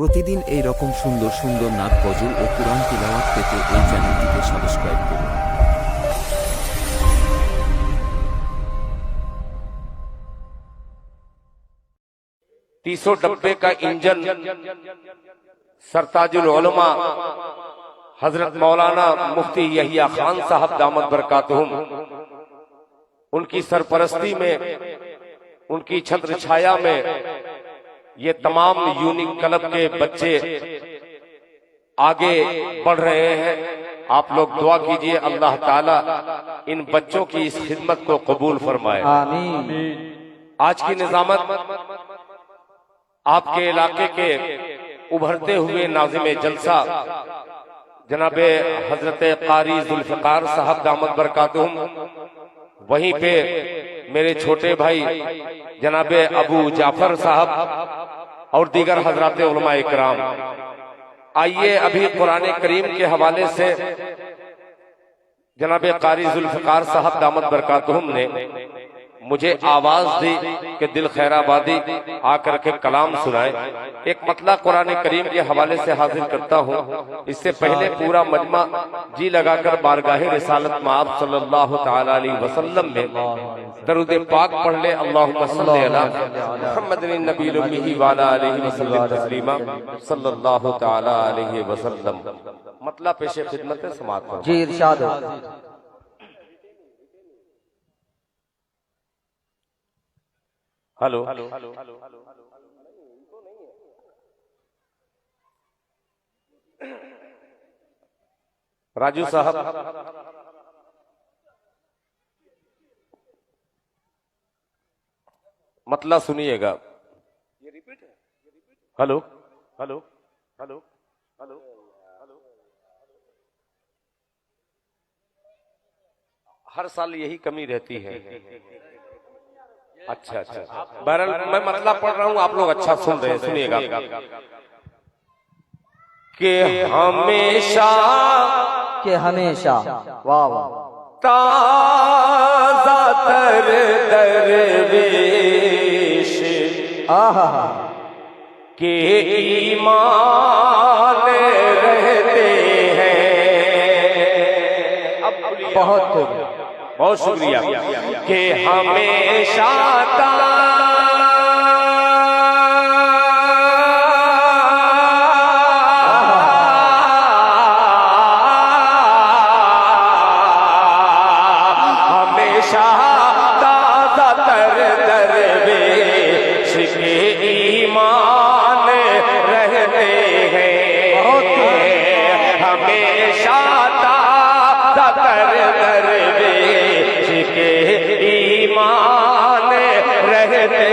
প্রতিদিন এই রকম সুন্দর সুন্দর নাত গজল ও কুরআন তিলাওয়াত পেতে এই চ্যানেলটিকে সাবস্ক্রাইব করুন। तीसों डब्बे का इंजन सरताजुल उलमा हजरत मौलाना मुफ्ती यहिया खान साहब दामद बरकातुहुम, उनकी सरपरस्ती में, उनकी छत्र छाया में ये तमाम यूनिक क्लब के बच्चे आगे बढ़ रहे हैं। आप लोग दुआ कीजिए अल्लाह ताला इन बच्चों की इस खिदमत को कबूल फरमाए। आमीन। आज की निजामत आपके इलाके के उभरते हुए नाज़िम जलसा जनाबे हजरत कारी जुल्फ़िकार साहब दामद बरकातुहुम, वहीं पे मेरे छोटे भाई जनाबे अबू जाफर साहब और दीगर हजरात उलमा इकराम। आइए अभी कुरान करीम के हवाले से जनाबे कारी जुल्फ़िकार साहब दामद बरकातुहुम ने मुझे आवाज दी कि दिल खैराबादी आकर के कलाम सुनाए। एक मतला कुरान करीम के हवाले से हाजिर करता हूँ। इससे पहले पूरा मजमा जी लगाकर बारगाहे रिसालत माब सल्लल्लाहु तआला अलैहि वसल्लम में दरूद पाक पढ़ ले। अल्लाहुम्मा सल्ली अला मुहम्मदिन नबील उम्मी व अला आलिहि वसल्लम तस्लीमा सल्लल्लाहु तआला अलैहि वसल्लम। मतला पेशे खिदमत समाअत फरमाएं। जी इरशाद। हेलो, राजू साहब, मतला सुनिएगा। Hello hello hello hello hello, हर साल यही कमी रहती है। अच्छा अच्छा, बहरहाल मैं मतलब पढ़ रहा हूँ, आप लोग अच्छा सुन रहे हैं, सुनिएगा। कि हमेशा वाह वाह ताज़ा तर दरवेश आहा के ईमान रहते हैं। अब बहुत खूब, बहुत शुक्रिया। कि हमेशा हमेशा ताज़ा तर दरवेश के ईमान रहते हैं। हमेशा ताज़ा तर दरवेश के ईमान रहते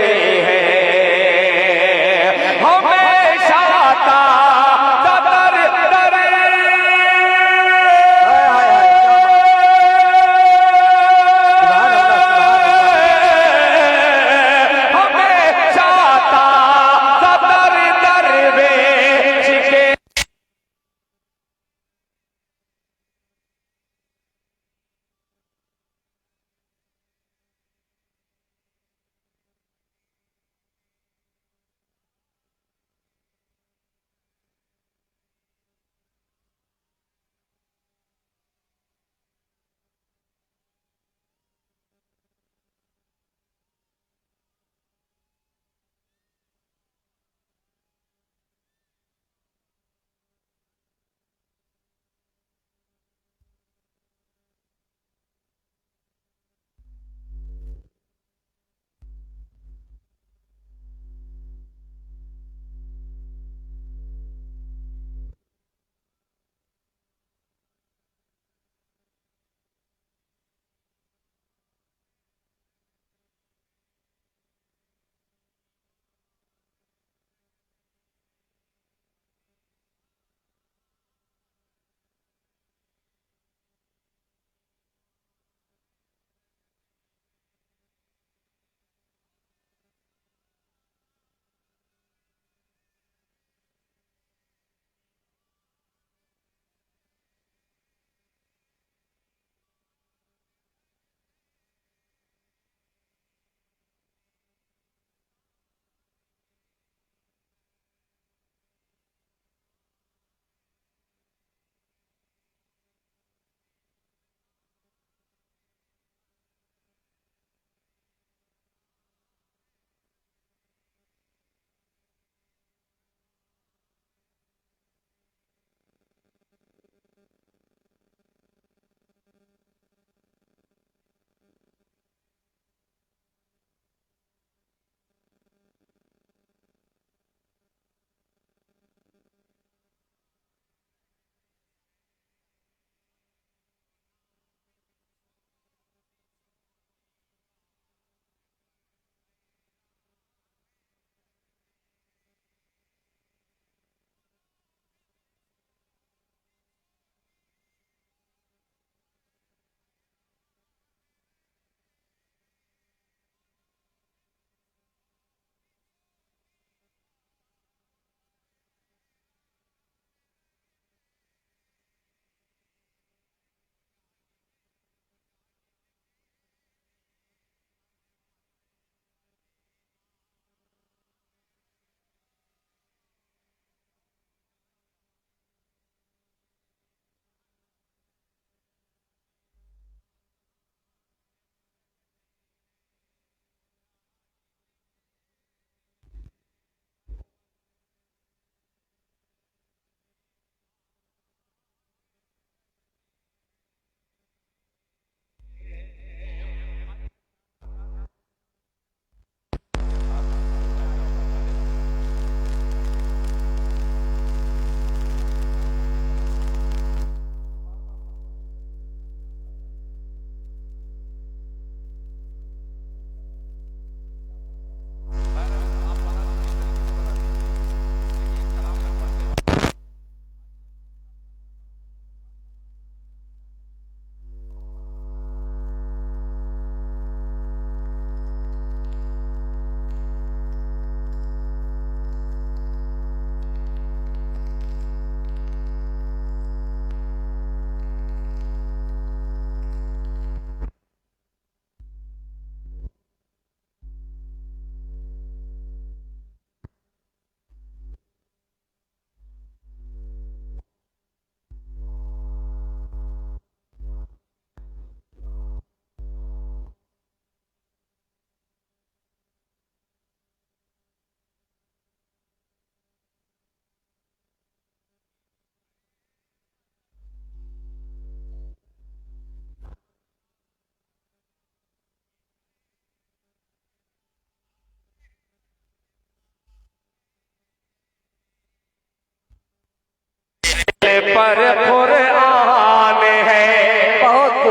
पर कुरान है।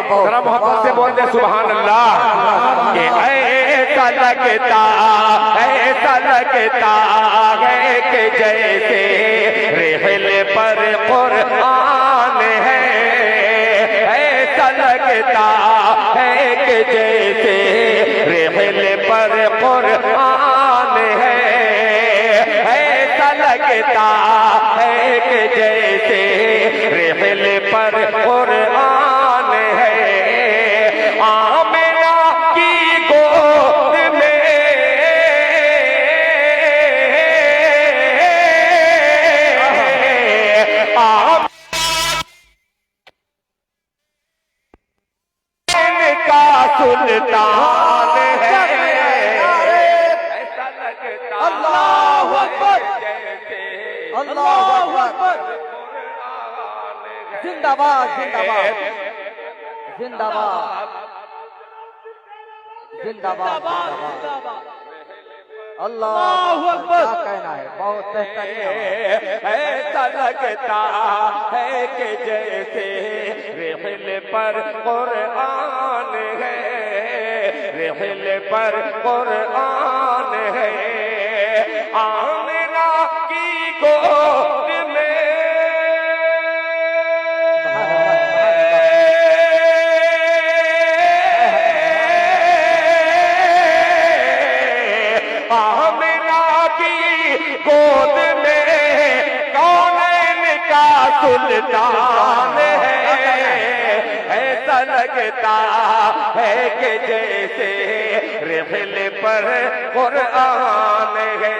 जरा मोहब्बत से बोल दे सुभान अल्लाह। कि ऐसा लगता है कि जैसे रेहल पर कुरान है। ऐसा लगता है कि जैसे रेहल पर कुरान है। ऐसा लगता है कि जैसे रेहल पर कुरान है। आमिना की गोद में का सुल्तान है। ऐसा लगता अल्लाहु अकबर, जैसे अल्लाहु अकबर। जिंदाबाद जिंदाबाद जिंदाबाद जिंदाबाद। अल्लाहु अकबर। क्या कहना है, बहुत बेहतरीन। ऐसा लगता है कि जैसे रेहल पर कुरान है। रेहल पर कुरान है। आमिना की गोद में गोद में कौनैन का सुल्तान है। ऐसा लगता है कि जैसे रेहल पर कुरान है।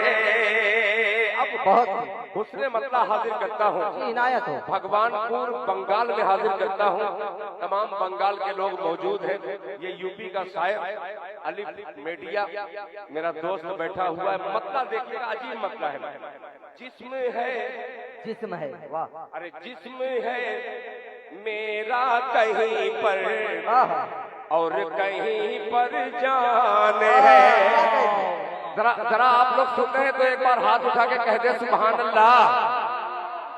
अब बहुत हुस्ने मतला हाजिर करता हूँ, इनायत हो। भगवानपुर बंगाल में हाजिर करता हूँ। तमाम बंगाल के लोग मौजूद हैं। ये यूपी का शायर अलिफ मीडिया मेरा दोस्त बैठा हुआ है। मतला देखिएगा, अजीब मतला है। जिस्म है, वाह। अरे जिस्म है मेरा कहीं पर और कहीं पर जान है। जरा आप लोग सुनते हैं तो एक बार हाथ उठा के कह दे सुभान अल्लाह।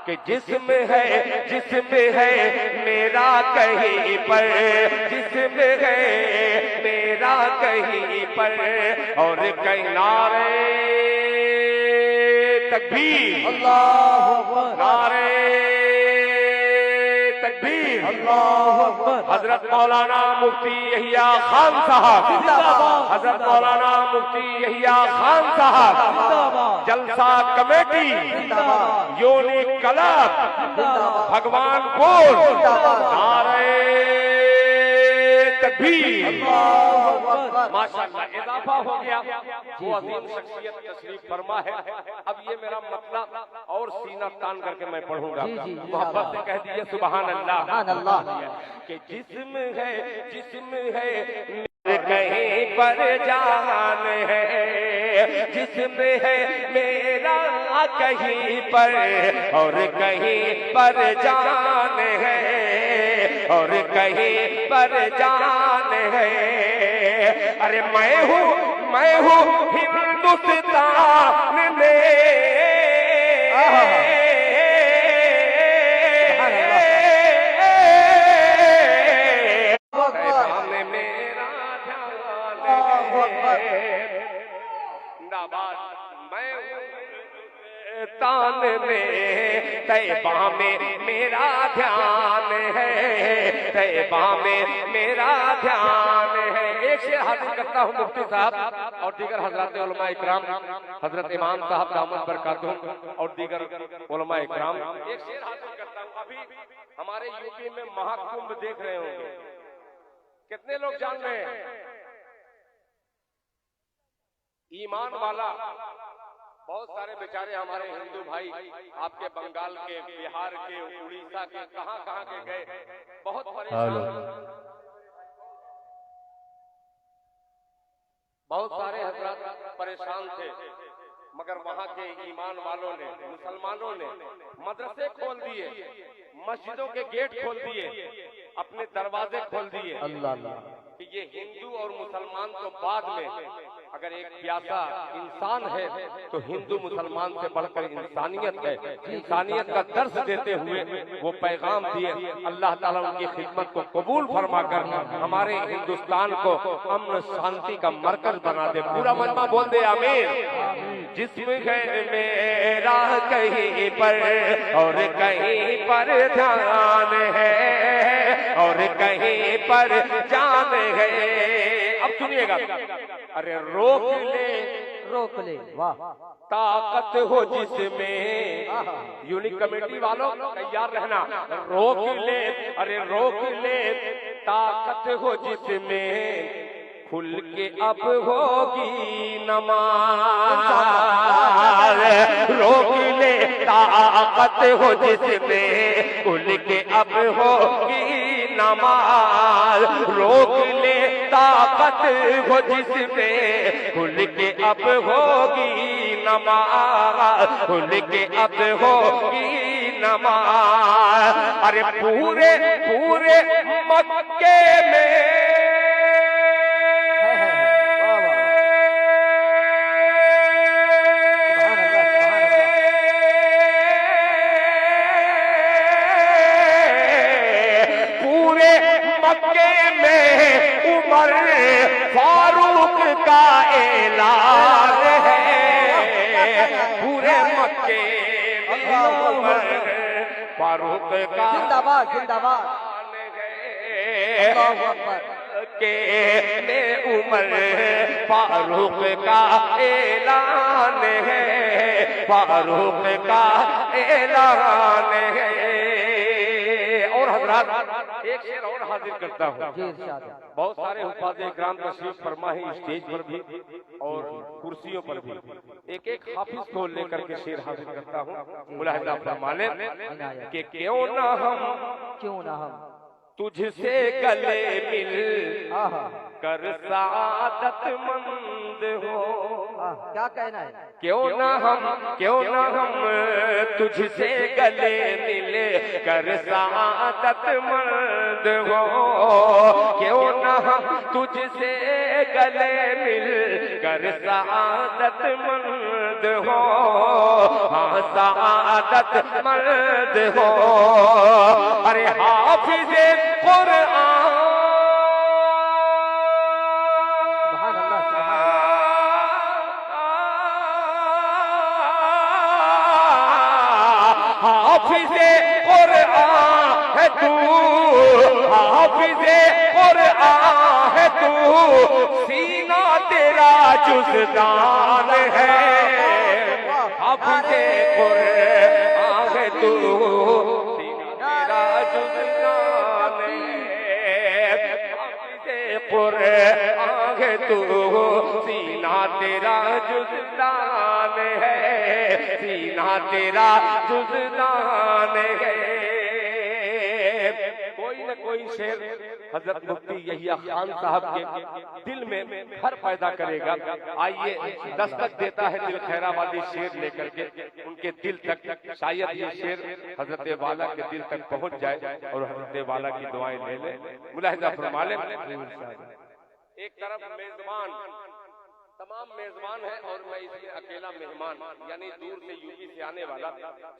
कि जिस्म है मेरा कहीं पर, जिस्म है मेरा कहीं पर और कहीं नारे तकबीर, अल्लाहु अकबर, नारे तकबीर, अल्लाहु अकबर। हजरत मौलाना मुफ्ती यहिया खान साहब, हजरत मौलाना मुफ्ती यहिया खान साहब, जलसा कमेटी, यूनिक क्लब, भगवानपुर, नारे तकबीर। माशाअल्लाह इजाफा हो गया। वो अजीम शख्सियत तशरीफ फरमा है। अब ये मेरा मतलब और सीना तान करके मैं पढ़ूंगा। मोहब्बत से कह दीजिए सुभान अल्लाह। कि जिस्म है कहीं पर जान है। जिस्म है मेरा कहीं पर और कहीं पर जान है और कहीं पर जान है। अरे मैं हूँ हिंदुस्तान में। तान में तैबा में मेरा ध्यान है। तैबा में मेरा ध्यान है। एक शेर हाजिर करता हूँ मुफ्ती साहब और दीगर हजरत उलमा इकराम, हजरत इमाम साहब दामद बरकातुहुम और दीगर उलमा इकराम। एक शेर हाजिर करता हूँ। अभी हमारे यूपी में महाकुंभ देख रहे होंगे, कितने लोग जान रहे हैं? ईमान वाला बहुत सारे बेचारे हमारे हिंदू भाई आपके बंगाल के, बिहार के, उड़ीसा के, कहां के गए, बहुत परेशान, बहुत सारे हजरत परेशान थे। मगर वहां के ईमान वालों ने, मुसलमानों ने मदरसे खोल दिए, मस्जिदों के गेट खोल दिए, अपने दरवाजे खोल दिए। कि ये हिंदू और मुसलमान तो बाद में, अगर एक प्यासा इंसान है तो हिंदू मुसलमान से बढ़कर इंसानियत है। इंसानियत का दर्स देते हुए वो पैगाम दिए। अल्लाह ताला उनकी खिदमत को कबूल फरमाकर हमारे हिंदुस्तान को अमन शांति का मरकज बना दे। पूरा मजमा बोल दे आमीन। जिस्म है मेरा कहीं पर और कहीं पर ध्यान है और कहीं पर जान है। अब सुनिएगा, अरे रोक ले वाह। ताकत हो जिसमें, यूनिक कमेटी वालों तैयार रहना। रोक ले, अरे रोक ले, ताकत हो जिसमें खुल के अब होगी नमाज। रोक ले, ताकत हो जिसमें खुल के अब होगी नमाज। रोक ले, ताकत हो जिसमें खुल के अब होगी नमाज। खुल के अब होगी नमाज। अरे पूरे पूरे मक्के में फारूक का ऐलान है। पूरे मक्के फारूक का जिंदाबाद जिंदाबाद के में उमर फारूक का ऐलान है। फारूक का ऐलान है। और हजरात एक शेर और हाजिर करता हूँ। बहुत सारे हुफ़ाज़े इकराम तशरीफ फरमा है स्टेज पर भी और कुर्सियों पर भी। एक एक हाफिज को लेकर के शेर हाजिर करता हूँ। मुलाहिज़ा फरमा लें कि क्यों ना हम तुझसे गले मिल कर सादतमंद हो। क्या कहना है? क्यों ना हम तुझसे गले मिल कर सादतमंद हो। क्यों ना हम तुझसे गले मिल कर सादतमंद हो। हाँ सादतमंद हो। अरे हाफिज़े कुरान हाफिज़े कुरान है तू। हाफिज़े कुरान है तू। सीना तेरा जुज़दान है। हाफिज़े कुरान है तू। सीना तेरा जुज़दान है। हाफिज़े कुरान है तू। सीना तेरा जुज़दान है। सीना तेरा जुज़दान है। कोई न कोई शेर हजरत मुफ्ती यहिया खान साहब के दिल में घर पैदा करेगा। आइए दस्तक देता है दिल खैराबादी शेर लेकर के उनके दिल तक। शायद ये शेर हजरत वाला के दिल तक पहुंच जाए और हजरत वाला की दुआएं ले ले। मुलाहिज़ा फरमा लें, एक तरफ मेजबान तमाम मेजबान है और मैं इसमें अकेला मेहमान, यानी दूर से यूपी से आने वाला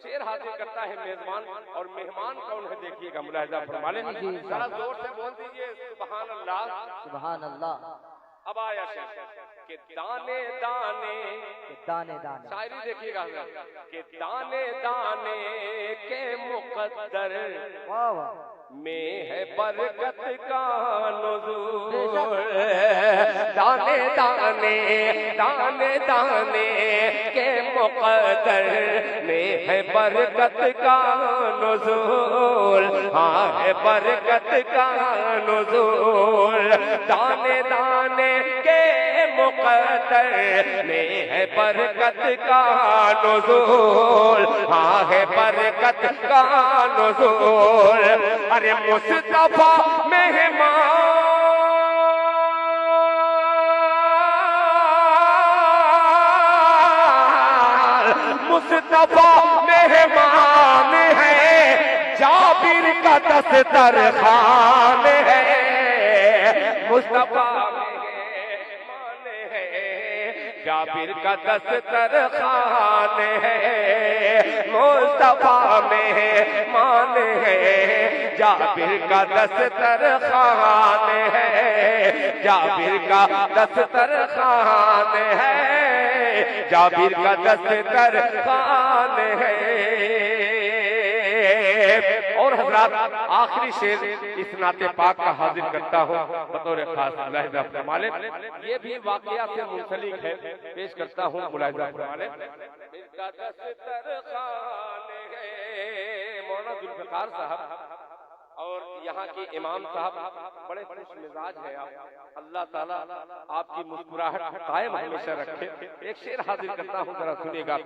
शेर हाजिर करता है मेजबान। और मेहमान कौन है देखिएगा, मुलाहिज़ा फरमा लें। जरा जोर से बोल दीजिए सुभान अल्लाह सुभान अल्लाह। अब आया शेर कि दाने दाने दाने दाने शायरी देखिएगा कि दाने दाने के मुकद्दर वाह वाह में है बरकत का नुज़ूल। दाने दाने दाने दाने के मुक़द्दर में है बरकत का नुज़ूल। हाँ है बरकत का नुज़ूल। दाने दाने के मुक़द्दर में है बरकत का नुज़ूल। हाँ है बरकत का नुज़ूल। अरे मुस्तफा मेहमान मुस्तफा मेहमान है। जाबिर का दस्तरखान है। मुस्तफा मेहमान है। जाबिर का दस्तर खान है, मुस्तफा में मान है। जाबिर का दस्तर खान है, जाबिर का दस्तर खान है, जाबिर का दस्तर खान है। और हजरात आखिरी शेर इस नाते पाक का हाजिर करता हूँ बतौर खास मुलाहिजा फरमाले। ये भी वाकया से मुंसलिक है, पेश करता हूँ मुलाहिजा फरमाले। मौलाना जुल्फिकार साहब और यहाँ के इमाम साहब बड़े खुश मिजाज है। आप अल्लाह ताला आपकी मुस्कुराहट कायम हमेशा रखे। एक शेर हाजिर करता हूँ, जरा सुनिएगा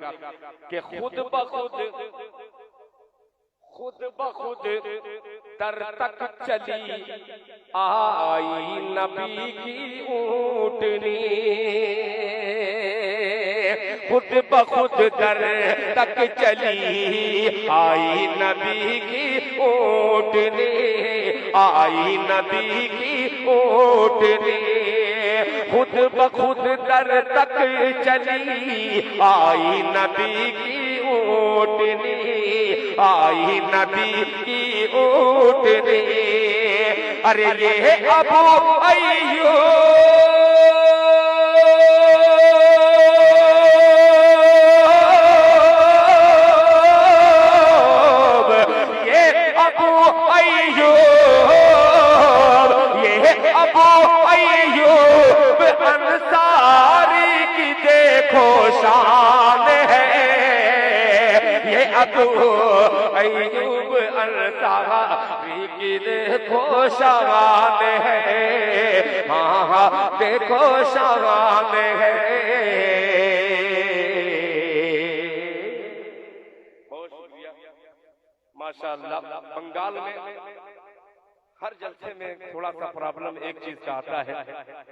कि खुद बखुद दर तक चली आई नबी की ऊँटनी, खुद बखुद दर तक चली आई नबी की ऊँटनी, आई नबी की ऊँटनी। खुद बखुद दर तक चली आई नबी की ऊँटनी, आई नबी की ऊँटनी। अरे ये अबू अय्यूब, ये अबू अय्यूब, ये अबू अय्यूब अंसारी की देखो शान है। ये अबू अय्यूब अंसारी की देखो शान है। हाँ हाँ देखो शान है। बहुत शुक्रिया माशाअल्लाह। बंगाल में हर जलसे में थोड़ा सा प्रॉब्लम एक चीज का आता है,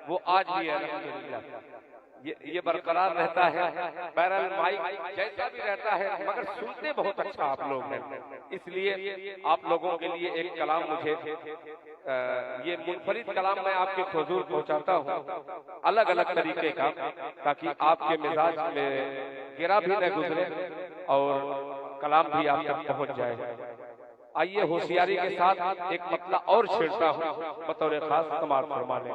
वो आज भी है, ये बरकरार रहता है। बहरहाल माइक जैसा भी रहता है, मगर सुनते बहुत अच्छा आप लोग हैं। इसलिए आप लोगों के लिए एक कलाम मुझे ये मुनफरिद कलाम मैं आपके हुजूर पहुंचाता हूँ अलग अलग तरीके का, ताकि आपके मिजाज में गिरा भी न गुजरे और कलाम भी आप तक पहुंच जाए। आइए होशियारी के साथ एक मतला और छेड़ता हूँ बतौर खास समाज फरमाने।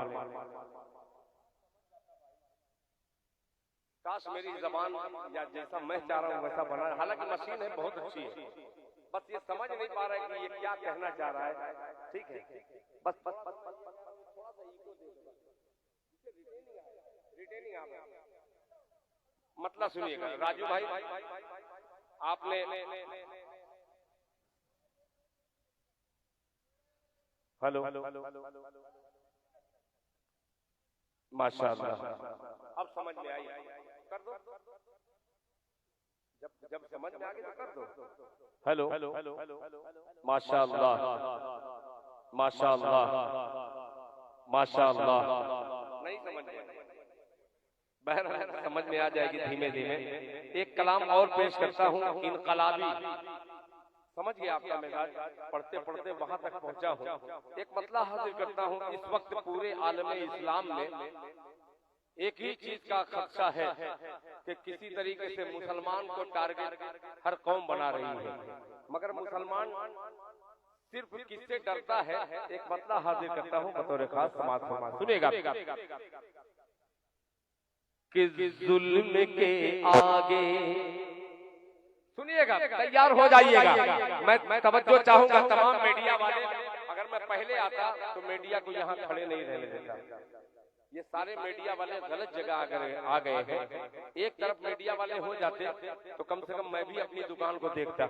काश मेरी जबान या जैसा मैं चाह रहा हूँ वैसा बना, हालांकि मशीन है बहुत अच्छी है, बस ये समझ नहीं पा रहा है कि ये क्या कहना चाह रहा है। ठीक है, बस थोड़ा सा ईगो दे दो, रिटेनिंग आ रहा है। मतलब सुनिएगा राजू भाई, आपने हेलो माशाअल्लाह, अब समझ में आई, कर दो, जब समझ में आ गई तो कर दो। हेलो माशाअल्लाह माशाअल्लाह माशाअल्लाह। नहीं समझ में, बहरहाल समझ में आ जाएगी धीमे धीमे। एक कलाम और पेश करता हूँ इनकलाबी। समझ गया आपका मिजाज, पढ़ते पढ़ते वहां तक पहुंचा हूँ। एक मतला हाजिर करता हूँ। इस वक्त पूरे आलम इस्लाम में एक ही चीज का खदशा है कि किसी तरीके से मुसलमान को टारगेट हर कौम बना रही है, मगर मुसलमान सिर्फ किससे डरता है। एक मतला हाजिर करता हूँ बतौर खास समाज। सुनेगा कि जुल्म के आगे, सुनिएगा, तैयार हो जाइएगा। मैं तवज्जो चाहूंगा तमाम मीडिया वाले। अगर मैं पहले आता तो मीडिया को यहाँ खड़े नहीं रहने देता। ये सारे मीडिया वाले गलत जगह आ गए हैं। एक तरफ मीडिया वाले हो जाते तो कम से कम मैं भी अपनी दुकान को देखता।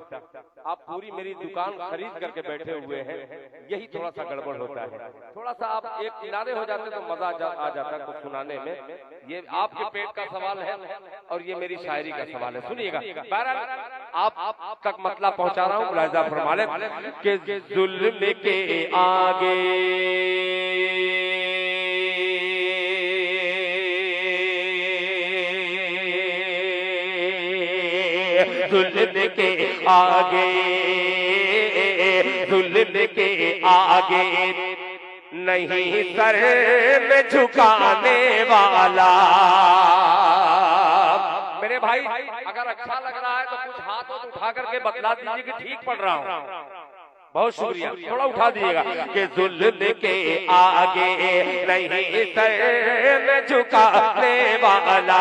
आप पूरी मेरी दुकान खरीद करके बैठे हुए हैं, यही थोड़ा सा गड़बड़ होता है। थोड़ा सा आप एक किनारे हो जाते तो मजा आ जाता कुछ सुनाने में। ये आपके पेट का सवाल है और ये मेरी शायरी का सवाल है। सुनिएगा, आप तक मतला पहुंचा रहा हूँ, मुलाहिजा फरमा लें कि जुल्म के आगे जुल्म के आगे, जुल्म के आगे नहीं सर में झुकाने वाला। मेरे भाई अगर अच्छा लग रहा है तो कुछ हाथ उठा करके बतला दीजिए कि ठीक पढ़ रहा हूँ। बहुत शुक्रिया, थोड़ा उठा दिएगा। कि जुल्म के आगे नहीं सर में झुकाने वाला,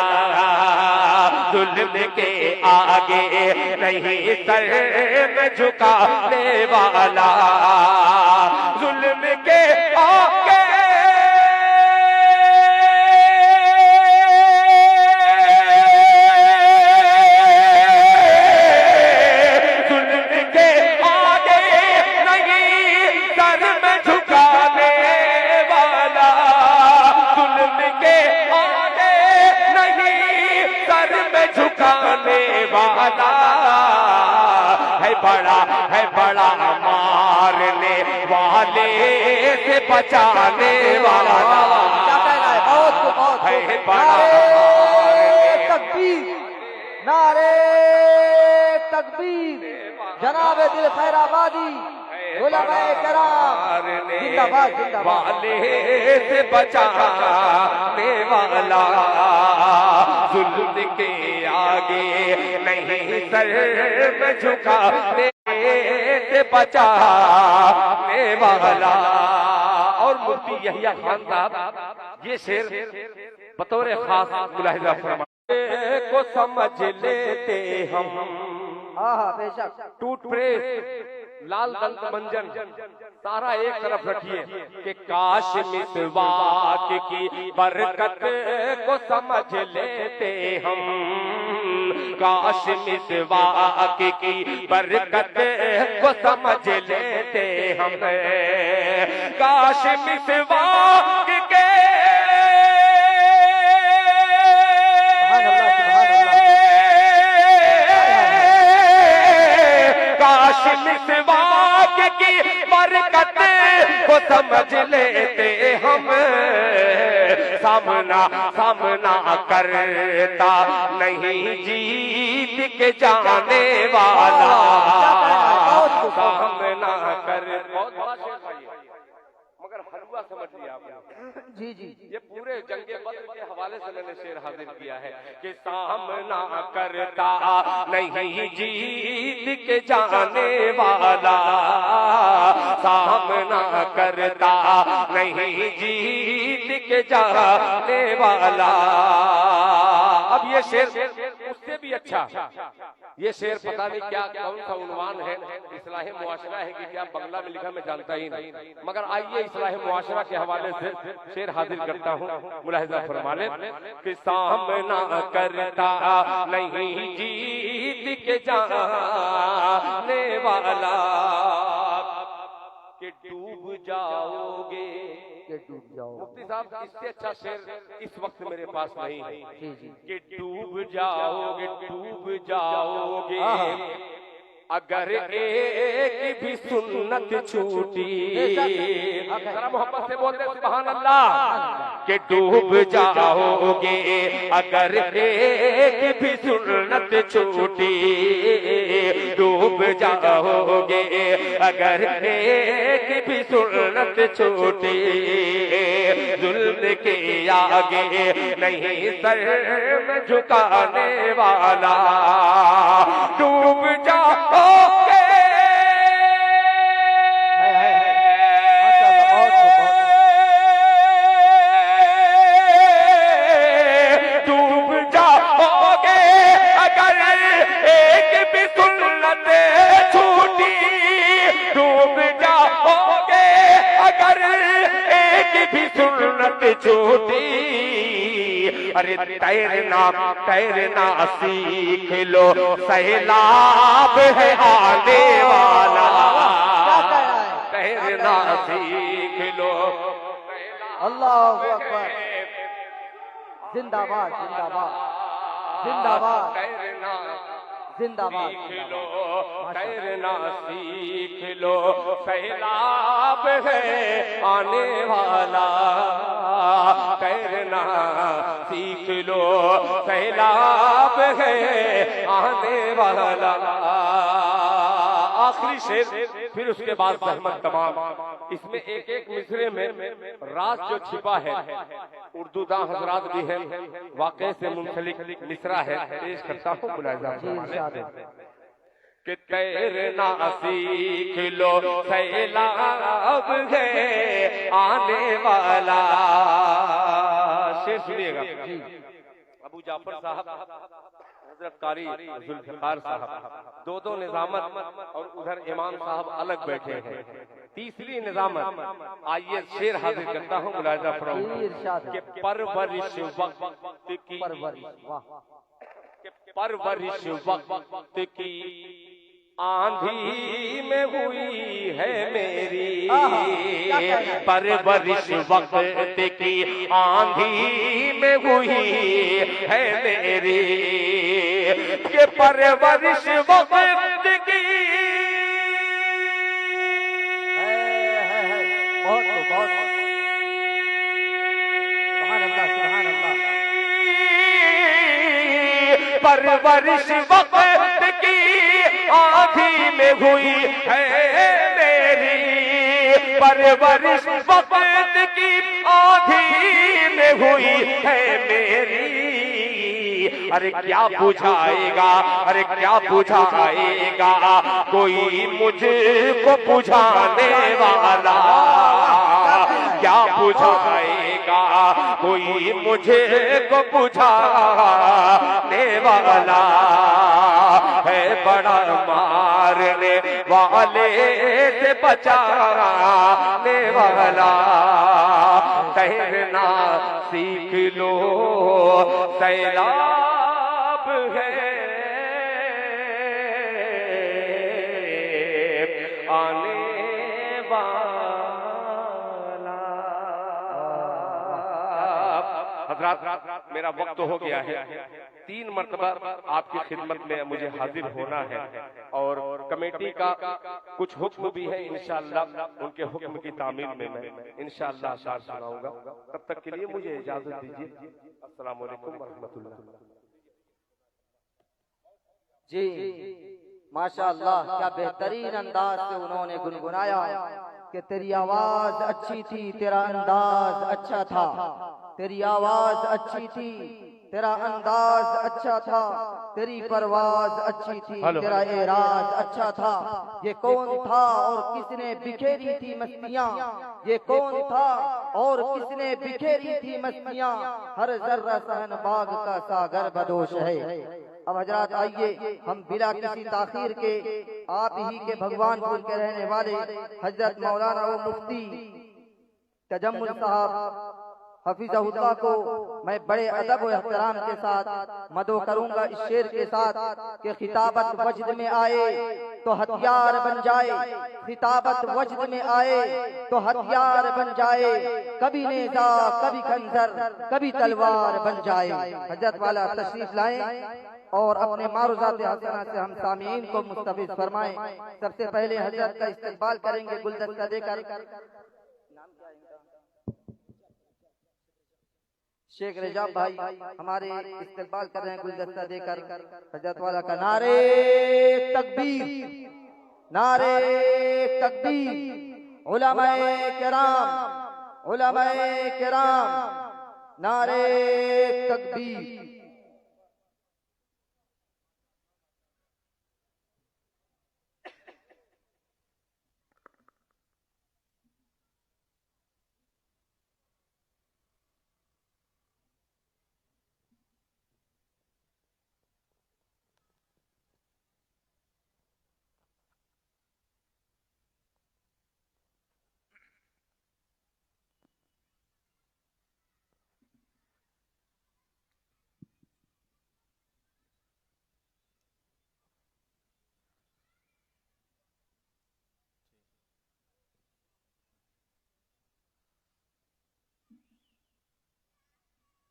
जुल्म के आगे नहीं सर में झुकाने वाला, जुल्म के आगे है बड़ा मारने वाले से बचाने वाला, क्या कहना है? बहुत है बड़ा तकबीर, नारे तकबीर, जनाब दिल खैराबादी, उलमाए कराम, जिंदाबाद जिंदाबाद। वाले से बचाने वाला, जुल्म के आगे नहीं सर में झुकाने से बचाने वाला। और मुफ्ती यहिया खान साहब ये शेर बतौर खास मुलाहिजा फरमाते को समझ लेते हम। हाँ बेशक। टूथब्रश, लाल दंत मंजन सारा एक तरफ रखिए कि काश मिसवाक की बरकत को समझ लेते हम, काश मिसवाक की बरकत को समझ लेते हम, काश मिसवाक के मिसवाक की बरकत को समझ लेते हम, सामना करता नहीं जीत के जाने वाला, सामना कर मगर हलवा समझ लिया आपने। जी जी, ये पूरे जंगे बद्र के हवाले से मैंने शेर हाजिर किया है कि सामना करता नहीं जीत के जाने वाला, सामना करता नहीं जीत के जाने वाला। अब ये शेर उससे भी अच्छा, ये शेर पता नहीं क्या कौन सा उन्वान है, इस्लाह मुआशरा है कि क्या बंगला में लिखा मैं जानता ही नहीं, मगर आइए इस्लाह मुआशरा के हवाले से शेर हाजिर करता हूँ, मुलाहिजा फरमा लें कि सामना करता नहीं जीत के जाने वाला, कि डूब जाओगे, डूब जाओ। मुफ्ती साहब इससे अच्छा शेर इस वक्त मेरे पास नहीं है जी जी, कि डूब जाओगे अगर एक भी सुन्नत छूटी। जरा मोहब्बत से बोलते सुभान अल्लाह। कि डूब जाओगे अगर एक भी सुन्नत छूटी, डूब जाओगे अगर एक भी सुन्नत छूटी, जुल्म के आगे नहीं सर में झुकाने वाला, डूब जाओगे छोटी। अरे तैरना सीख लो, सैलाब है आने वाला, तैरना सीख लो। अल्लाहु अकबर, जिंदाबाद जिंदाबाद जिंदाबाद, तैरना जिंदाबाद सीख लो, तैरना सीख लो, सैलाब है आने वाला, तैरना सीख लो, सैलाब है आने वाला। आखिरी शेर, फिर उसके बाद सहमत तमाम। इसमें एक एक मिसरे में राज जो छिपा है, उर्दू दां हजरात भी है, वाकई से मुंसलिक मिसरा है, पेश करता हूँ मुलाहिजा फरमाने कि तैरना सीख लो सैलाब है आने वाला। शेर सुनिएगा। अबू जाफर साहब, हजरत कारी जुल्फिकार साहब, दो निजामत और उधर इमाम साहब अलग बैठे हैं। तीसरी निजामत, आइए शेर हाजिर करता हूँ मुलाहिजा फरमाइए कि परवरिश वक्त की, परवरिश वक्त की आंधी में हुई है मेरी, परवरिश वक्त की आंधी में हुई है मेरी, के परवरिश वक्त की बहुत सुभान अल्लाह, सुभान अल्लाह। परवरिश वक्त की आंधी में हुई है मेरी, परवरिश वक्त की आंधी में हुई है मेरी। अरे क्या बुझाएगा, अरे क्या बुझाएगा कोई मुझको बुझाने वाला, क्या बुझाएगा कोई मुझे को बुझाने वाला है, बड़ा मारने वाले से बचाने वाला। तैरना सीख लो सैलाब है आने वाला। हजरात, मेरा वक्त हो गया है। 3 मरतबा आपकी खिदमत में मुझे हाजिर होना है और कमेटी का कुछ हुक्म भी है, इंशाअल्लाह उनके हुक्म की तामील में मैं इंशाअल्लाह अशार सुनाऊंगा। तब तक के लिए मुझे इजाजत दीजिए। अस्सलाम वालेकुम व रहमतुल्लाह। जी माशाअल्लाह, क्या बेहतरीन अंदाज से उन्होंने गुनगुनाया कि तेरी आवाज अच्छी थी, तेरा अंदाज अच्छा था, तेरी आवाज अच्छी थी, तेरा अंदाज अच्छा था, तेरी परवाज अच्छी थी, तेरा एराज अच्छा था। ये कौन था और किसने बिखेरी थी मस्तियाँ, ये कौन था और किसने बिखेरी थी मस्तियाँ, हर जर्रा सहन बाग का सागर बदोश है। अब हजरात आइए, हम बिला किसी ताखीर के आप ही के भगवानपुर के रहने वाले हजरत मौलाना व मुफ्ती तजम्मुल साहब हफीज़हुल्लाह को मैं बड़े अदब और एहतराम के साथ मदो करूंगा इस शेर के साथ कि खिताबत वजद में आए तो हथियार बन जाए, खिताबत वजद में आए तो हथियार बन जाए, कभी नेजा कभी खंजर कभी तलवार बन जाए। हजरत वाला तशरीफ लाएं और अपने मारूज़ात हसना से हम सामीन को मुस्तफिज फरमाएं। सबसे पहले हजरत का इस्तकबाल करेंगे गुलदस्ता देकर। शेख रिजाब भाई हमारे इस्तकबाल कर रहे हैं गुलदस्ता देकर। हजरत वाला का नारे तकबीर, नारे तकबीर, उलमाए किराम, उलमाए किराम, नारे तकबीर।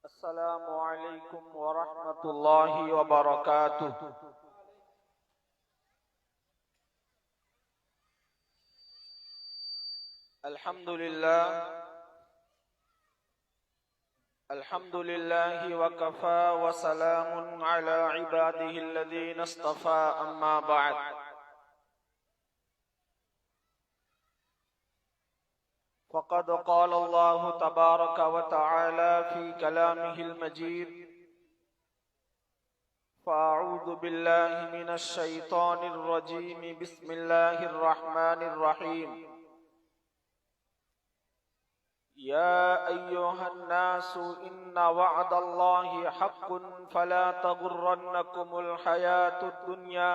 अस्सलामु अलैकुम व रहमतुल्लाहि व बरकातुहू। अल्हम्दुलिल्लाह, अल्हम्दुलिल्लाहि व कफा व सलामुन अला इबादिहिल्लज़ीना इस्तफ़ा, अम्मा बाद। फ़क़द क़ाल अल्लाहु तबारक व तआला फ़ी कलामिहिल मजीद फ़अऊज़ु बिल्लाहि मिनश शैतानिर रजीम बिस्मिल्लाहिर रहमानिर रहीम या अय्युहन नासु इन्ना वअदल्लाहि हक़्क़ुन फला तग़ुर्रन्नकुमुल हयातुद दुन्या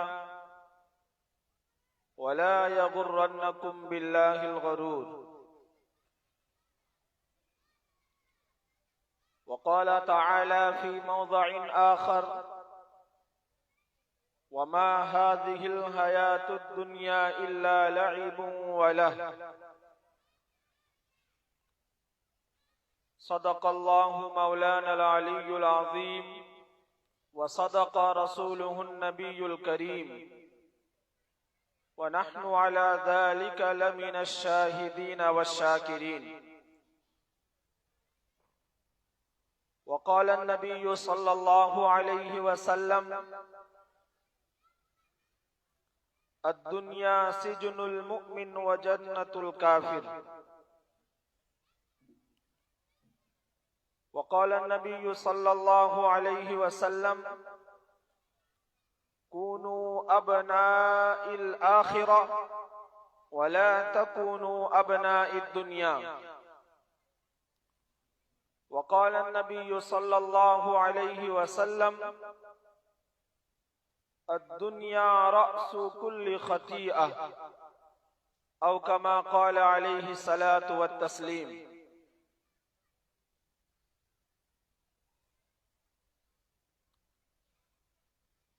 वला यग़ुर्रन्नकुम बिल्लाहिल गरूर। वक़ाल तआला फ़ी मौज़िइन आख़र वमा हाज़िहिल हयातुद दुन्या इल्ला लइबुन व लहव। सदक़ल्लाहु मौलानल अलियुल अज़ीम व सदक़ रसूलुहुन नबियुल करीम व नहनु अला ज़ालिका लमिनश शाहिदीन वश्शाकिरीन। वक़ाल अन्नबिय्यु सल्लल्लाहु अलैहि वसल्लम अद्दुन्या सिजनुल मुमिन व जन्नतुल काफिर। वक़ाल अन्नबिय्यु सल्लल्लाहु अलैहि वसल्लम कूनू अबनाइल आखिरा वला तकूनू अबनाइद दुनिया। वक़ाल अन्नबिय्यु सल्लल्लाहु अलैहि वसल्लम अद्दुन्या रअसु कुल्लि खतीअह औ कमा क़ाल अलैहि सलातु व तस्लीम।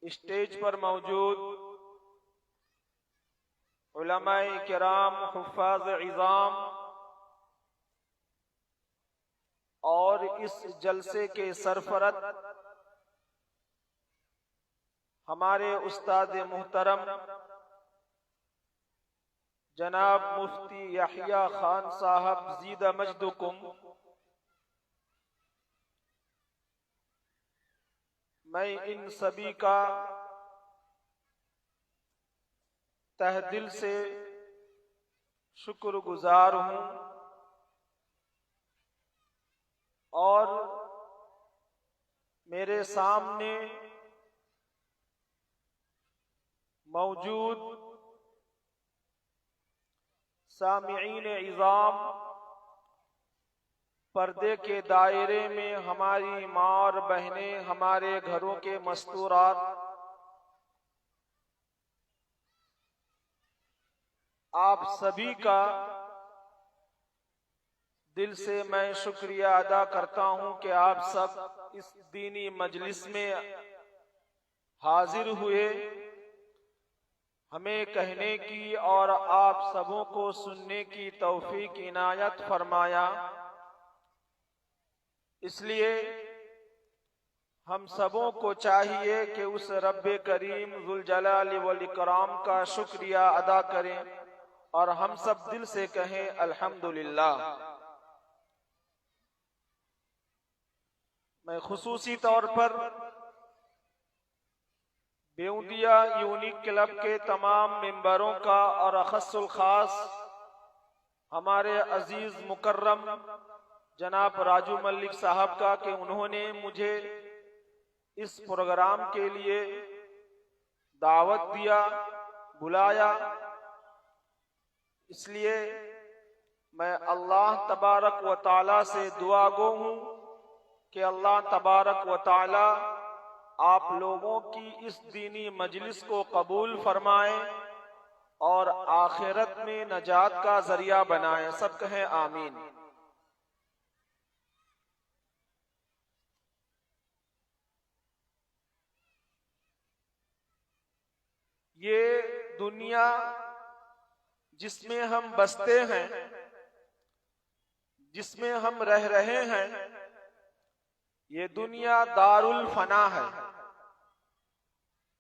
स्टेज पर मौजूद उलमाए किराम, हुफ़्फ़ाज़ इज़ाम और इस जलसे के सरफरत हमारे उस्ताद मुहतरम जनाब मुफ्ती यहिया खान साहब ज़ीदा मजदुकुम, मैं इन सभी का तहे दिल से शुक्रगुजार हूँ और मेरे सामने मौजूद सामिईन इज़ाम, पर्दे के दायरे में हमारी माँ और बहनें, हमारे घरों के मस्तूरात, आप सभी का दिल से मैं शुक्रिया अदा करता हूं कि आप सब इस दीनी मजलिस में हाजिर हुए, हमें कहने की और आप सबों को सुनने की तौफीक इनायत फरमाया। इसलिए हम सबों को चाहिए कि उस रब्बे करीम जुल जलाल वल इकराम का शुक्रिया अदा करें और हम सब दिल से कहें अल्हम्दुलिल्लाह। मैं खुसूसी तौर पर बेउदिया यूनिक क्लब के तमाम मेंबरों का और अखस्सुल खास हमारे अजीज मुकर्रम जनाब राजू मलिक साहब का कि उन्होंने मुझे इस प्रोग्राम के लिए दावत दिया, बुलाया। इसलिए मैं अल्लाह तबारक व ताला से दुआ गो हूँ कि अल्लाह तबारक व ताला आप लोगों की इस दीनी मजलिस को कबूल फरमाए और आखिरत में नजात का जरिया बनाए। सब कहें आमीन। ये दुनिया जिसमें हम बसते हैं, जिसमें हम रह रहे हैं, ये दुनिया दारुल फना है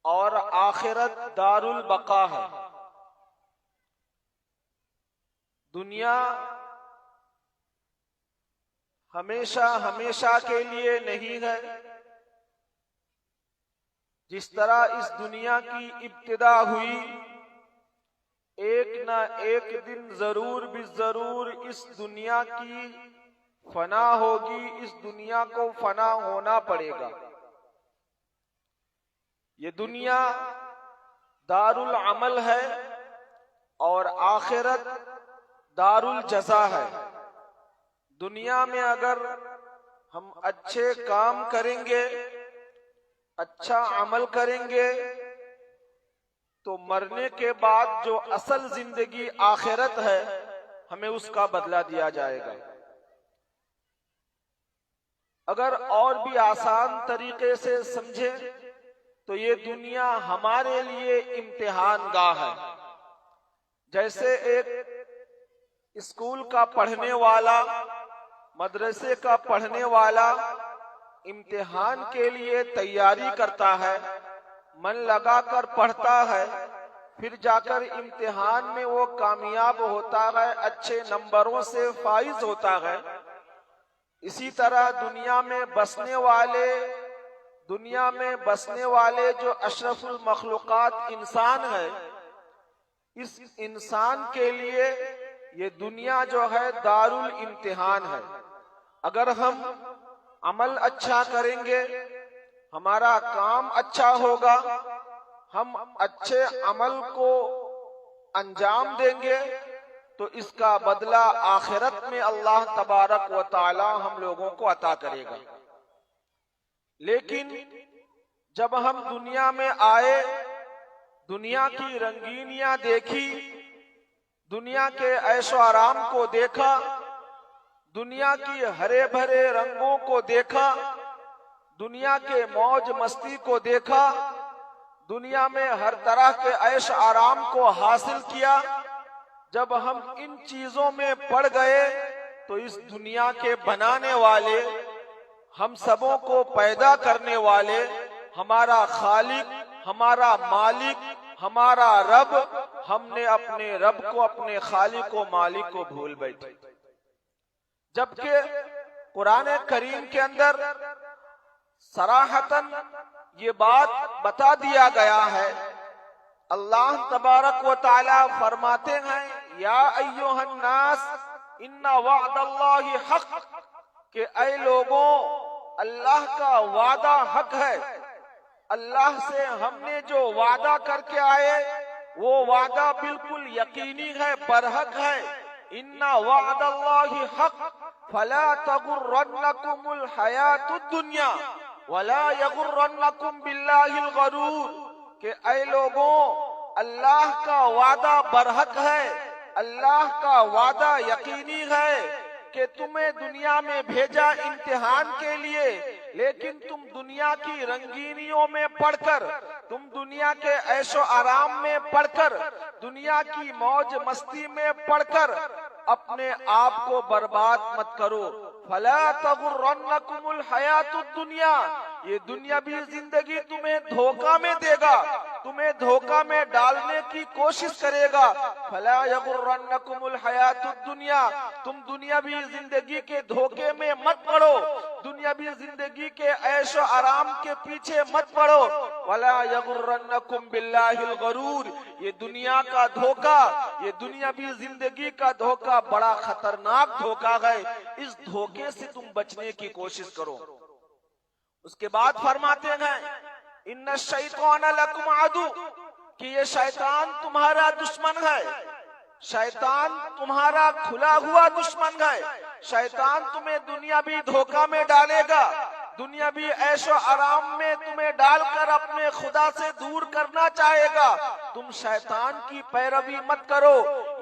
और आखिरत दारुल बका है। दुनिया हमेशा हमेशा के लिए नहीं है। जिस तरह इस दुनिया की इब्तिदा हुई एक न एक दिन जरूर भी जरूर इस दुनिया की फना होगी, इस दुनिया को फना होना पड़ेगा। ये दुनिया दारुल अमल है और आखिरत दारुल जज़ा है। दुनिया में अगर हम अच्छे काम करेंगे, अच्छा अमल करेंगे, तो मरने के बाद जो असल जिंदगी आखिरत है, हमें उसका बदला दिया जाएगा। अगर और भी आसान तरीके से समझे तो ये दुनिया हमारे लिए इम्तिहान गाह है। जैसे एक स्कूल का पढ़ने वाला, मदरसे का पढ़ने वाला इम्तिहान के लिए तैयारी करता है, मन लगाकर पढ़ता है, फिर जाकर इम्तिहान में वो कामयाब होता है, अच्छे नंबरों से फाइज होता है। इसी तरह दुनिया में बसने वाले जो अशरफुल मखलूकात इंसान है, इस इंसान के लिए ये दुनिया जो है दारुल इम्तिहान है। अगर हम अमल अच्छा करेंगे, हमारा काम अच्छा होगा, हम अच्छे अमल को अंजाम देंगे, तो इसका बदला आखिरत में अल्लाह तबारक व ताला हम लोगों को अता करेगा। लेकिन जब हम दुनिया में आए, दुनिया की रंगीनियां देखी, दुनिया के ऐशो आराम को देखा, दुनिया की हरे भरे रंगों को देखा, दुनिया के मौज मस्ती को देखा, दुनिया में हर तरह के ऐश आराम को हासिल किया। जब हम इन चीजों में पड़ गए तो इस दुनिया के बनाने वाले, हम सबों को पैदा करने वाले, हमारा खालिक, हमारा मालिक, हमारा रब, हमने अपने रब को, अपने खालिक को, मालिक को भूल बैठे। जबकि कुरान करीम के अंदर सराहतन ये बात बता दिया गया है। अल्लाह तबारक व ताला फरमाते हैं, या अय्युहन नास इन्ना वअदल्लाहि हक, कि ऐ लोगों, अल्लाह का वादा हक है। अल्लाह से हमने जो वादा करके आए वो वादा बिल्कुल यकीनी है, बरहक है। इन्ना वअदल्लाहि हक फला तगुर्रन्नकुमुल हयातुद दुनिया वला यगुर्रन्नकुम बिल्लाहिल गरूर, कि ऐ लोगों, अल्लाह का वादा बरहक है, अल्लाह का वादा यकीनी है कि तुम्हें दुनिया में भेजा इम्तिहान के लिए, लेकिन तुम दुनिया की रंगीनियों में पढ़कर, तुम दुनिया के ऐशो आराम में पढ़कर, दुनिया की मौज मस्ती में पढ़कर अपने आप को बर्बाद मत करो। फला तगुर्रन्नकुमुल हयातुद दुनिया, ये दुनियावी जिंदगी तुम्हें धोखा में देगा, तुम्हें धोखा में डालने की कोशिश करेगा। फला यगुर्रन्नकुमुल हयातुद दुनिया, तुम दुनियावी जिंदगी के धोखे में मत पड़ो, दुनियावी जिंदगी के ऐशो आराम के पीछे मत पड़ो। वला यगुर्रन्नकुम बिल्लाहिल गरूर, ये दुनिया का धोखा, ये दुनियावी जिंदगी का धोखा बड़ा खतरनाक धोखा है। इस धोखे से तुम बचने की कोशिश करो। उसके बाद फरमाते हैं, इन्ना शैतान लकुम अदु, कि ये शैतान तुम्हारा दुश्मन है, शैतान तुम्हारा खुला हुआ दुश्मन है। शैतान तुम्हें दुनियावी धोखा में डालेगा, दुनियावी ऐशो आराम में तुम्हें डालकर अपने खुदा से दूर करना चाहेगा। तुम शैतान की पैरवी मत करो।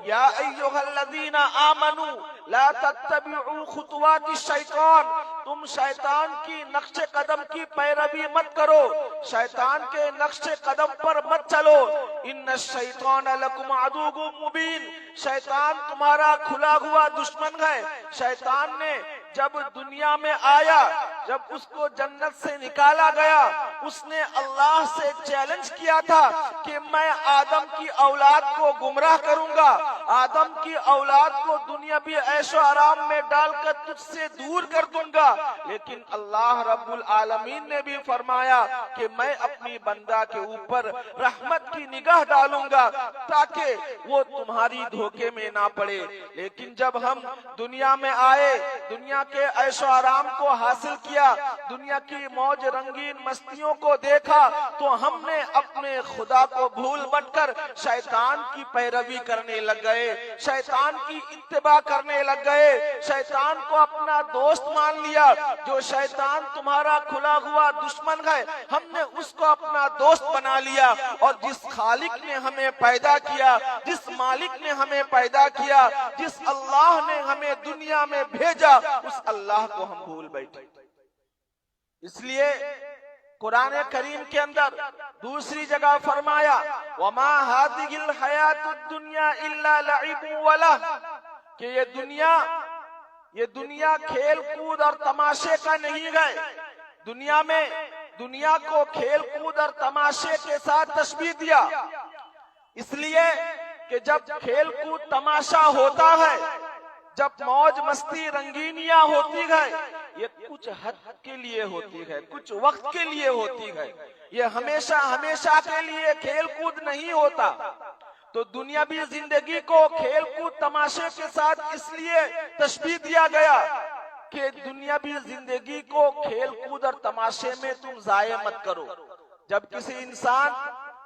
या अय्युहल्लज़ीना आमनू ला तत्तबिउ खुतवाति शैतान, तुम शैतान की नक्शे कदम की पैरवी मत करो, शैतान के नक्शे कदम पर मत चलो। इन्ना शैतान लकुम अदुव्वुम मुबीन, शैतान तुम्हारा खुला हुआ दुश्मन है। शैतान ने जब दुनिया में आया, जब उसको जन्नत से निकाला गया, उसने अल्लाह से चैलेंज किया था कि मैं आदम की औलाद को गुमराह करूंगा। आदम की औलाद को दुनियावी ऐशो आराम में डालकर तुझसे दूर कर दूंगा, लेकिन अल्लाह रब्बुल आलमीन ने भी फरमाया कि मैं अपनी बंदा के ऊपर रहमत की निगाह डालूंगा ताकि वो तुम्हारी धोखे में ना पड़े। लेकिन जब हम दुनिया में आए, दुनिया के ऐशो आराम को हासिल किया, दुनिया की मौज रंगीन मस्तियों को देखा, तो हमने अपने खुदा को भूल बैठकर शैतान की पैरवी करने लग गए, शैतान की इत्तिबा करने लग गए, शैतान को अपना दोस्त मान लिया। जो शैतान तुम्हारा खुला हुआ दुश्मन है, हमने उसको अपना दोस्त बना लिया। और जिस खालिक ने हमें पैदा किया, जिस मालिक ने हमें पैदा किया, जिस अल्लाह ने हमें दुनिया में भेजा, उस अल्लाह को हम भूल बैठे। इसलिए कुरान करीम के अंदर दूसरी जगह फरमाया, वमा हादिहिल हयातुद दुनिया इल्ला लइबुन व लह, कि ये दुनिया खेल कूद और तमाशे का नहीं है। दुनिया में दुनिया को खेल कूद और तमाशे के साथ तशबीह दिया, इसलिए कि जब खेल कूद तमाशा होता है, जब मौज मस्ती रंगीनियां होती है, ये कुछ हद के लिए होती है, कुछ वक्त के लिए होती है, ये हमेशा हमेशा के लिए खेल कूद नहीं होता। तो दुनियावी जिंदगी को खेल कूद तमाशे के साथ इसलिए तशबीह दिया गया कि दुनियावी जिंदगी को खेल कूद और तमाशे में तुम जाये मत करो। जब किसी इंसान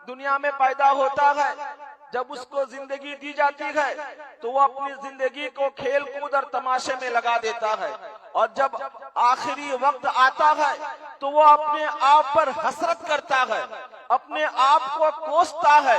दुनिया में पैदा होता है, जब उसको जिंदगी दी जाती है, तो वो अपनी जिंदगी को खेल कूद और तमाशे में लगा देता है, और जब आखिरी वक्त आता है तो वो अपने आप पर हसरत करता है, अपने आप को कोसता है,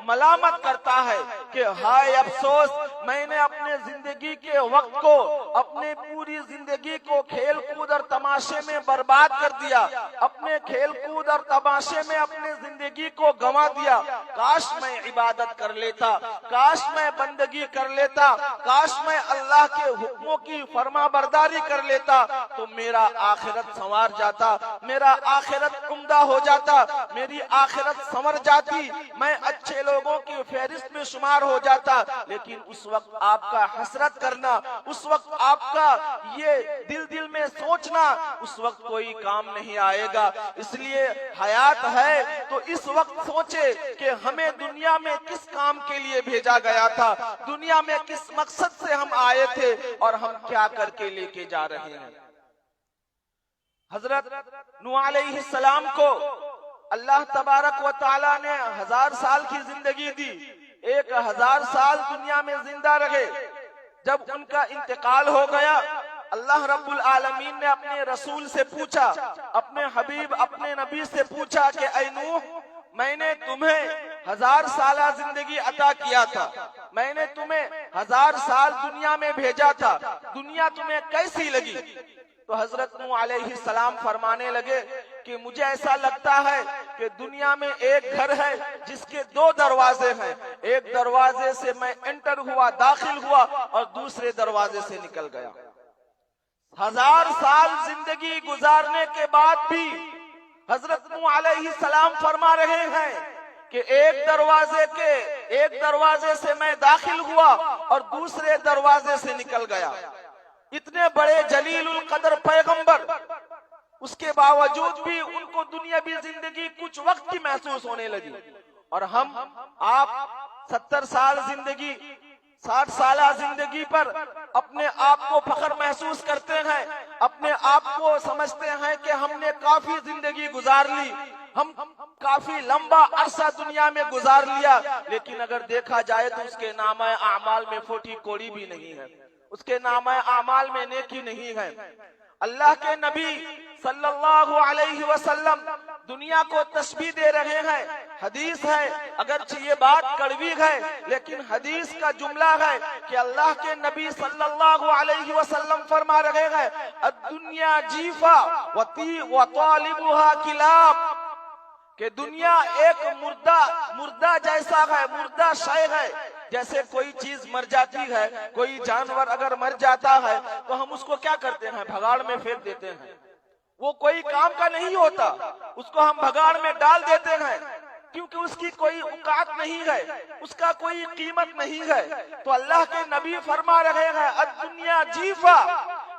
मलामत करता है कि हाय अफसोस, मैंने अपने जिंदगी के वक्त को, अपने पूरी जिंदगी को खेल कूद और तमाशे में बर्बाद कर दिया, अपने खेल कूद और तमाशे में अपने जिंदगी को गंवा दिया। काश मैं इबादत कर लेता, काश मैं बंदगी कर लेता, काश मैं अल्लाह के हुक्मों की फरमा बरदारी कर लेता, तो मेरा आखिरत संवार जाता, मेरा आखिरत उम्दा हो जाता, मेरी आखिरत संवर जाती, मैं अच्छे लोगों की फहरिस्त में शुमार हो जाता। लेकिन उस वक्त आपका हसरत करना, उस वक्त आपका ये दिल में सोचना, उस वक्त कोई काम नहीं आएगा। इसलिए हयात है तो इस वक्त सोचे कि हमें दुनिया में किस काम के लिए भेजा गया था, दुनिया में किस मकसद से हम आए थे, और हम क्या करके लेके जा रहे हैं। हजरत नूह अलैहिस्सलाम को अल्लाह तबारक व तआला ने 1000 साल की जिंदगी दी, 1000 साल दुनिया में जिंदा रहे। जब उनका इंतकाल हो गया, अल्लाह रब्बुल आलमीन ने अपने रसूल से पूछा, अपने हबीब अपने नबी से पूछा कि ऐ नूह, मैंने तुम्हें 1000 साल जिंदगी अता किया था, मैंने तुम्हें 1000 साल दुनिया में भेजा था, दुनिया तुम्हें कैसी लगी? तो हजरत नूह अलैहिस्सलाम फरमाने लगे कि मुझे ऐसा लगता है कि दुनिया में एक घर है जिसके 2 दरवाजे हैं, एक दरवाजे से मैं एंटर हुआ, दाखिल हुआ, और दूसरे दरवाजे से निकल गया। 1000 साल जिंदगी गुजारने के बाद भी हजरत नूह अलैहिस्सलाम फरमा रहे हैं कि एक दरवाजे से मैं दाखिल हुआ और दूसरे दरवाजे से निकल गया। इतने बड़े जलीलुल कदर पैगंबर, उसके बावजूद भी उनको दुनियावी जिंदगी कुछ वक्त की महसूस होने लगी। और आप 70 साल जिंदगी, 60 साल जिंदगी पर अपने आप को फख्र महसूस करते हैं, अपने आप को समझते हैं कि हमने काफी जिंदगी गुजार ली, हम काफी लंबा अरसा दुनिया में गुजार लिया। लेकिन अगर देखा जाए तो उसके नामा आमाल में 40 कोड़ी भी नहीं है, उसके नामा आमाल में नेकी नहीं है। अल्लाह के नबी सल्लल्लाहु अलैहि वसल्लम दुनिया को तस्बीह दे रहे हैं। हदीस है, अगर ये बात कड़वी है, लेकिन हदीस का जुमला है कि अल्लाह के नबी सल्लल्लाहु अलैहि वसल्लम फरमा रहे हैं, अद्दुनिया जीफा व तालिबुहा किलाब, कि दुनिया एक मुर्दा जैसा है, मुर्दा शय है। जैसे कोई चीज मर जाती है, कोई जानवर अगर मर जाता है तो हम उसको क्या करते हैं, भगाड़ में फेंक देते हैं। वो कोई काम का नहीं होता, उसको हम भगाड़ में डाल देते हैं। क्योंकि उसकी कोई औकात नहीं है, उसका कोई कीमत नहीं है। तो अल्लाह के नबी फरमा रहे हैं दुनिया जीफा,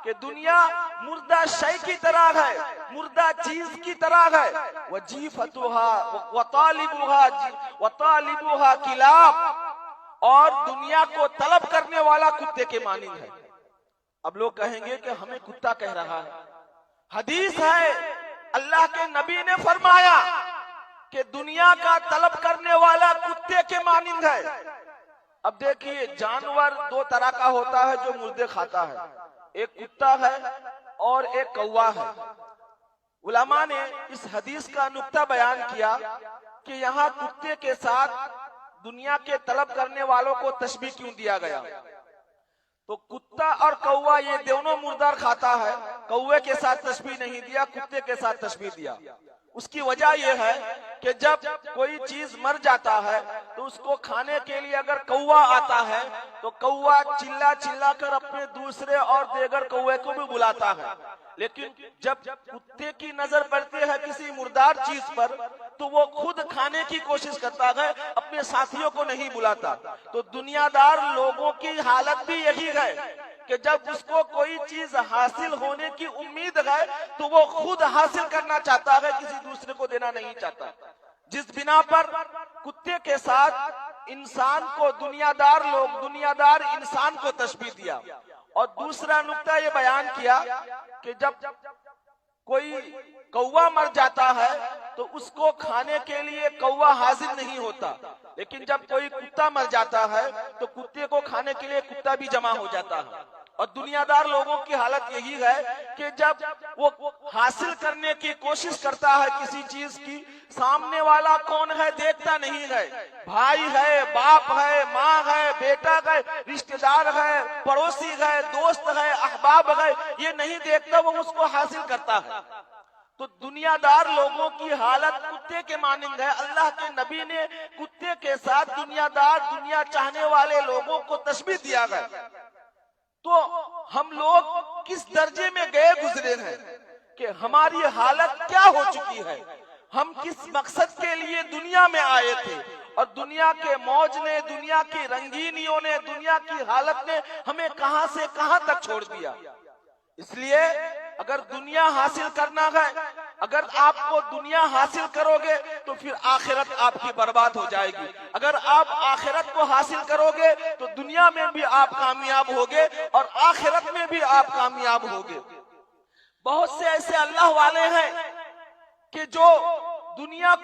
कि दुनिया मुर्दा शय की तरह है, मुर्दा चीज की तरह है। वह जीफतुहा व तालिबुहा किलाब, और दुनिया को तलब करने वाला कुत्ते के मानिंद है। अब लोग कहेंगे कि हमें कुत्ता कह रहा है, हदीस है अल्लाह के नबी ने फरमाया कि दुनिया का तलब करने वाला कुत्ते के मानिंद है। अब देखिए, जानवर दो तरह का होता है जो मुर्दे खाता है, एक कुत्ता है और एक कौवा है। उलमा ने इस हदीस का नुक्ता बयान किया कि यहाँ कुत्ते के साथ दुनिया के तलब करने वालों को तशबीह क्यों दिया गया। तो कुत्ता और कौवा ये दोनों मुर्दार खाता है, कौवे के साथ तशबीह नहीं दिया, कुत्ते के साथ तशबीह दिया। उसकी वजह यह है कि जब कोई चीज मर जाता है तो उसको खाने के लिए अगर कौवा आता है तो कौवा चिल्ला चिल्ला कर अपने दूसरे और देगर कौवे को भी बुलाता है। लेकिन जब कुत्ते की नजर पड़ती है किसी मुर्दार चीज पर तो वो खुद खाने की कोशिश करता है, अपने साथियों को नहीं बुलाता। तो दुनियादार लोगों की हालत भी यही है कि जब उसको कोई चीज हासिल होने की उम्मीद है तो वो खुद हासिल करना चाहता है, किसी दूसरे को देना नहीं चाहता। जिस बिना पर कुत्ते के साथ इंसान को दुनियादार इंसान को तशबीह दिया। और दूसरा नुक्ता ये बयान किया कि जब कोई कौवा मर जाता है तो उसको खाने के लिए कौवा हाजिर नहीं होता, लेकिन जब कोई कुत्ता मर जाता है तो कुत्ते को खाने के लिए कुत्ता भी जमा हो जाता है। और दुनियादार लोगों की हालत यही है कि जब वो हासिल करने की कोशिश करता है किसी चीज की, सामने वाला कौन है देखता नहीं है, भाई है, बाप है, माँ है, बेटा है, रिश्तेदार है, पड़ोसी है, दोस्त है, अहबाब है, ये नहीं देखता, वो उसको हासिल करता है। तो दुनियादार लोगों की हालत कुत्ते के मानिंद है। अल्लाह के नबी ने कुत्ते के साथ दुनिया चाहने वाले लोगों को तशबीह दिया गया। तो हम लोग किस दर्जे में गए गुजरे हैं कि हमारी हालत क्या हो चुकी है। हम किस मकसद के लिए दुनिया में आए थे और दुनिया के मौज ने, दुनिया की रंगीनियों ने, दुनिया की हालत ने हमें कहां से कहां तक छोड़ दिया। इसलिए अगर दुनिया हासिल करना है, अगर आपको दुनिया हासिल करोगे तो फिर आखिरत आपकी बर्बाद हो जाएगी। अगर आप आखिरत को हासिल करोगे तो दुनिया में भी आप कामयाब होगे और आखिरत में भी आप कामयाब होगे। बहुत से ऐसे अल्लाह वाले हैं कि जो दुनिया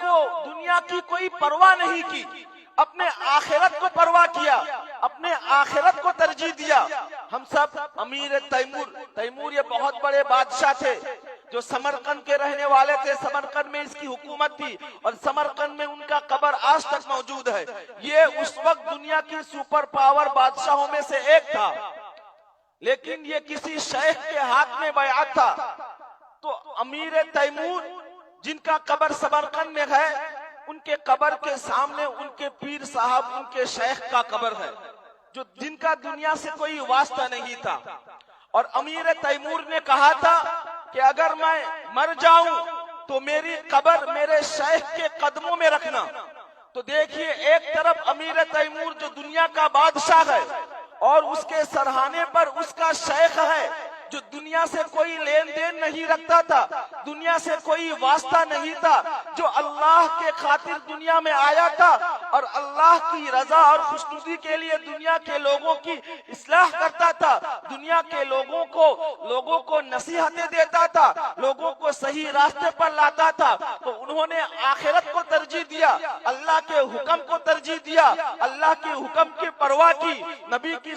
की कोई परवाह नहीं की, अपने आखिरत को परवाह किया, अपने आखिरत को तरजीह दिया। हम सब अमीर तैमूर ये बहुत बड़े बादशाह थे जो समरकंद के रहने वाले थे। समरकंद में इसकी हुकूमत थी और समरकंद में उनका कब्र आज तक मौजूद है। ये उस वक्त दुनिया की सुपर पावर बादशाहों में से एक था, लेकिन ये किसी शेख के हाथ में बयात था। तो अमीर तैमूर जिनका कब्र समरकंद में है, उनके कब्र के सामने उनके पीर साहब, उनके शेख का कब्र है, जो जिनका दुनिया से कोई वास्ता नहीं था। और अमीर तैमूर ने कहा था कि अगर मैं मर जाऊं तो मेरी कब्र मेरे शेख के कदमों में रखना। तो देखिए, एक तरफ अमीर तैमूर जो दुनिया का बादशाह है और उसके सरहाने पर उसका शेख है जो दुनिया से कोई लेन देन नहीं रखता था, दुनिया से कोई वास्ता नहीं था, जो अल्लाह के खातिर दुनिया में आया था और अल्लाह की रजा और खुशनुदी के लिए दुनिया के लोगों की इस्लाह करता था, दुनिया के लोगों को नसीहतें देता था, लोगों को सही रास्ते पर लाता था। तो उन्होंने आखिरत को तरजीह दिया, अल्लाह के हुक्म को तरजीह दिया, अल्लाह के हुक्म की परवाह की, नबी की